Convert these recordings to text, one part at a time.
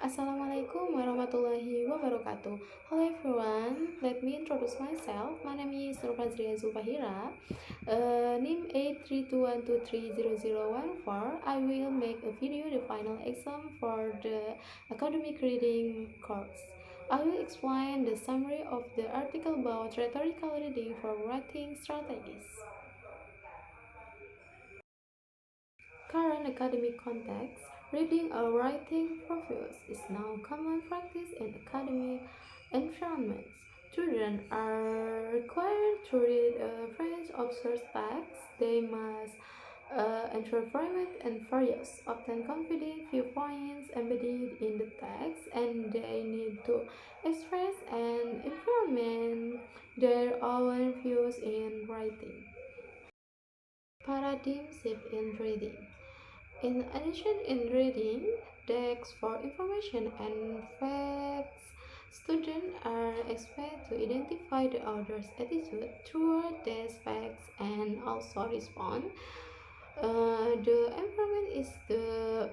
Assalamualaikum warahmatullahi wabarakatuh. Hello everyone, let me introduce myself. My name is Nurfazria Julfahira, NIM 83212300014. I will make a video the final exam for the academic reading course. I will explain the summary of the article about rhetorical reading for writing strategies. Current academic context, reading or writing profils is now common practice in academic environments. Children are required to read a range of source texts. They must interpret and various, often confident viewpoints embedded in the text, and they need to express and implement their own views in writing. Paradigm shift in reading. In addition, in reading text for information and facts, students are expected to identify the author's attitude toward these facts and also respond. The environment is the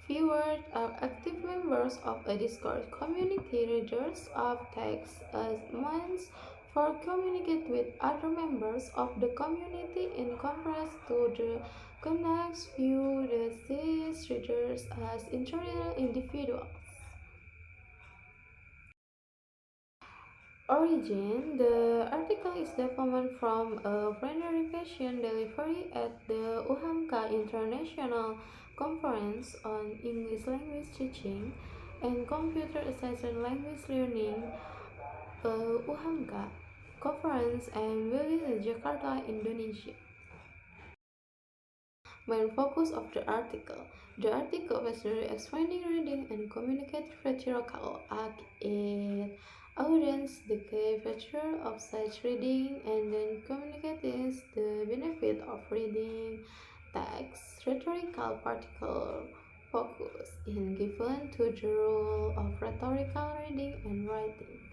viewers are active members of a discourse community. Readers of text as means for communicate with other members of the community in contrast to the context view these readers as interior individuals. Origin. The article is developed from a plenary patient delivery at the UHAMKA International Conference on English Language Teaching and Computer Assisted Language Learning, UHAMKA Conference and released in Jakarta, Indonesia. Main focus of the article. The article was explaining reading and communicative rhetorical act. It audience the key feature of such reading and then communicates the benefit of reading text. Rhetorical particle focus in given to the role of rhetorical reading and writing.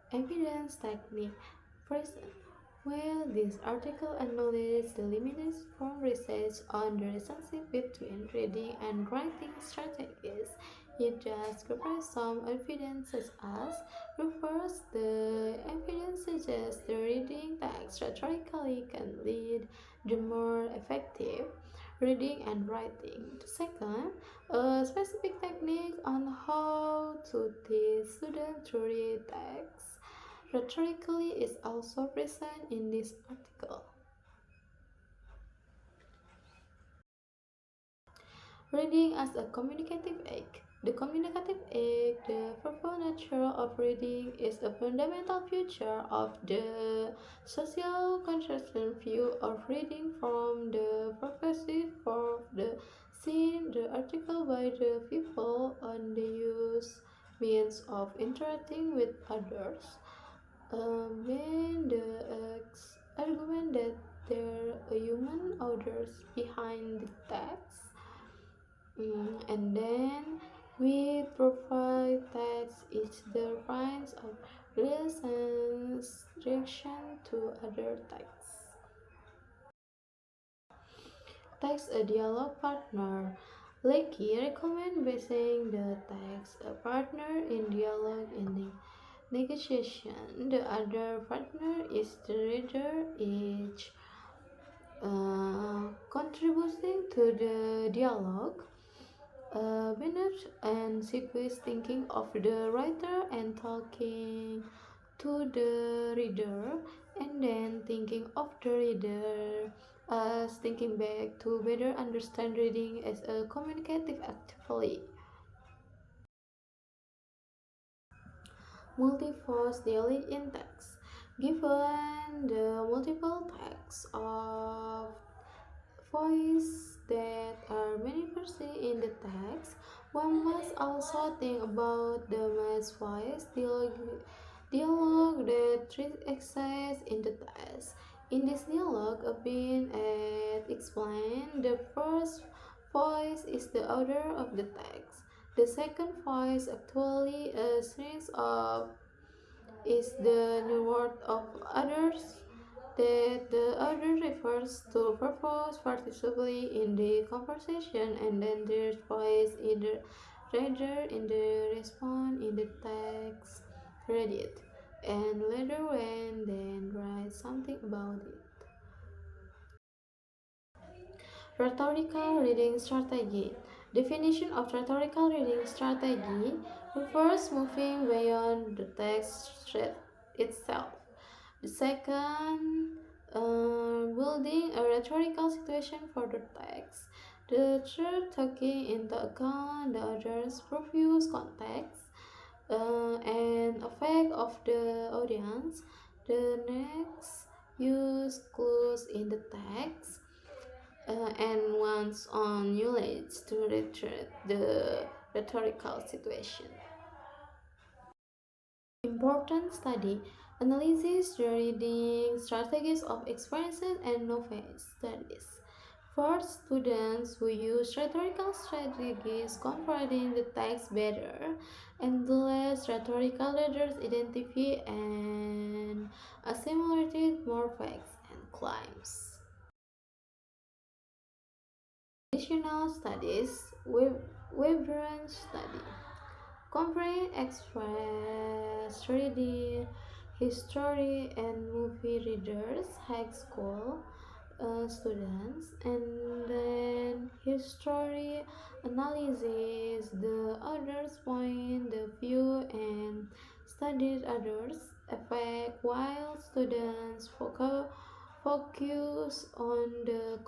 Evidence technique present. While this article acknowledges the limits from research on the relationship between reading and writing strategies, it does provide some evidence such as refers the evidence suggests the reading text rhetorically can lead to more effective reading and writing. Second, a specific technique on how to teach students to read text rhetorically is also present in this article. Reading as a communicative act. The communicative act, the purpose nature of reading, is a fundamental feature of the social construction view of reading from the perspective of the scene. The article by the people on the use means of interacting with others. When the argument that there are human authors behind the text, and then we provide text is the kinds of reaction to other texts. Text a dialogue partner. Lecky recommend basing the text a partner in dialogue in the negotiation. The other partner is the reader, each contributing to the dialogue. Bennett and sequence thinking of the writer and talking to the reader, and then thinking of the reader as thinking back to better understand reading as a communicative activity. Multi-voice dialogue in text. Given the multiple types of voice that are manifested in the text, one must also think about the mass voice dialogue that exists in the text. In this dialogue, being explained, the first voice is the author of the text. The second voice, actually a series of, is the new word of others. that the other refers to purpose participatively in the conversation and then their voice either rather in the response in the text read it and later when then write something about it. Rhetorical reading strategy. Definition of rhetorical reading strategy refers moving beyond the text thread itself. The second, building a rhetorical situation for the text. The third, taking into account the other's previous context and effect of the audience. The next, use clues in the text and once on knowledge to retrieve the rhetorical situation. Important study analyzes the reading strategies of experiences and novice studies. For students who use rhetorical strategies comprehend the text better, and the less rhetorical readers identify and assimilate more facts and claims. Additional studies, Webern study. Comparing express reading, history, and movie readers, high school students, and then history analyzes the others' point of view and studies others' effect while students focus on the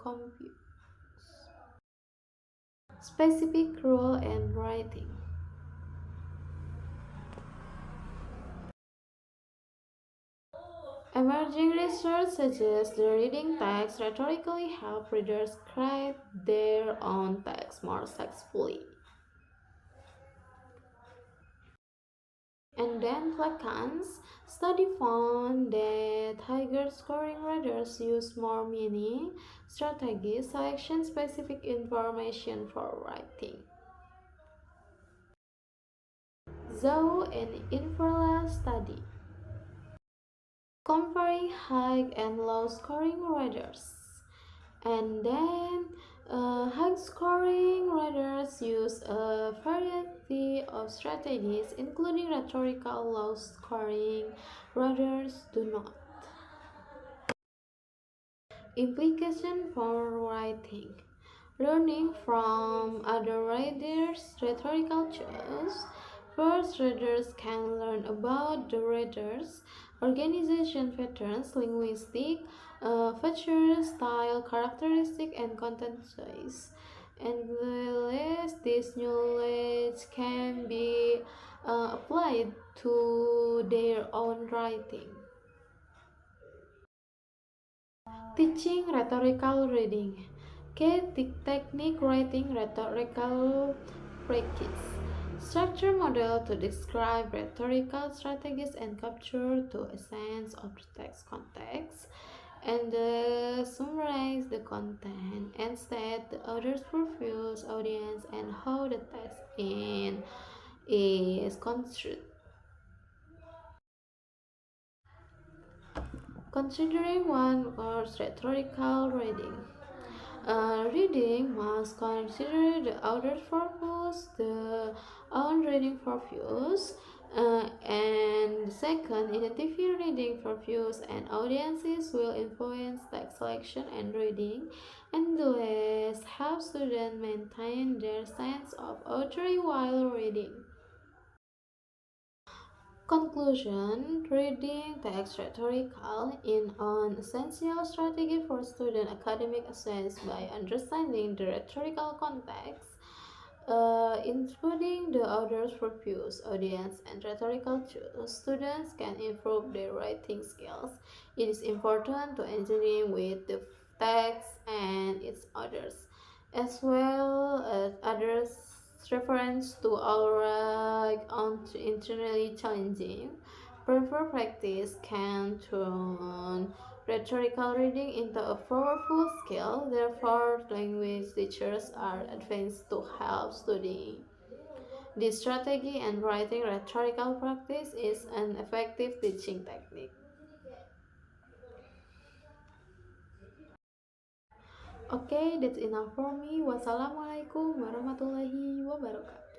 specific role and writing. Emerging research suggests the reading text rhetorically help readers create their own text more successfully. And then Lacan's study found that higher scoring readers use more meaning strategies, selection specific information for writing. Zhou and Infrala study comparing high and low scoring readers. And then high scoring writers use a variety of strategies, including rhetorical. Low scoring writers do not. Implication for writing. Learning from other writers' rhetorical choice. First, readers can learn about the writer's organization patterns, linguistic features, style, characteristic, and content choice. And last, this knowledge can be applied to their own writing. Teaching rhetorical reading. Technique writing rhetorical practice. Structure model to describe rhetorical strategies and capture the essence of the text context. And summarize the content and state the author's purpose, audience, and how the text is constructed. Considering one course rhetorical reading. Reading must consider the author's purpose, the own reading purpose, and second, identify reading purpose and audiences will influence text selection and reading, and the last, help students maintain their sense of authority while reading. Conclusion. Reading text rhetorical in an essential strategy for student academic success by understanding the rhetorical context, including the author's purpose, audience, and rhetorical choice. Students can improve their writing skills. It is important to engage with the text and its authors, as well as others reference to alright internally challenging. Proper practice can turn rhetorical reading into a powerful skill. Therefore, language teachers are advised to help studying. This strategy and writing rhetorical practice is an effective teaching technique. Okay, that's enough for me. Wassalamualaikum warahmatullahi wabarakatuh.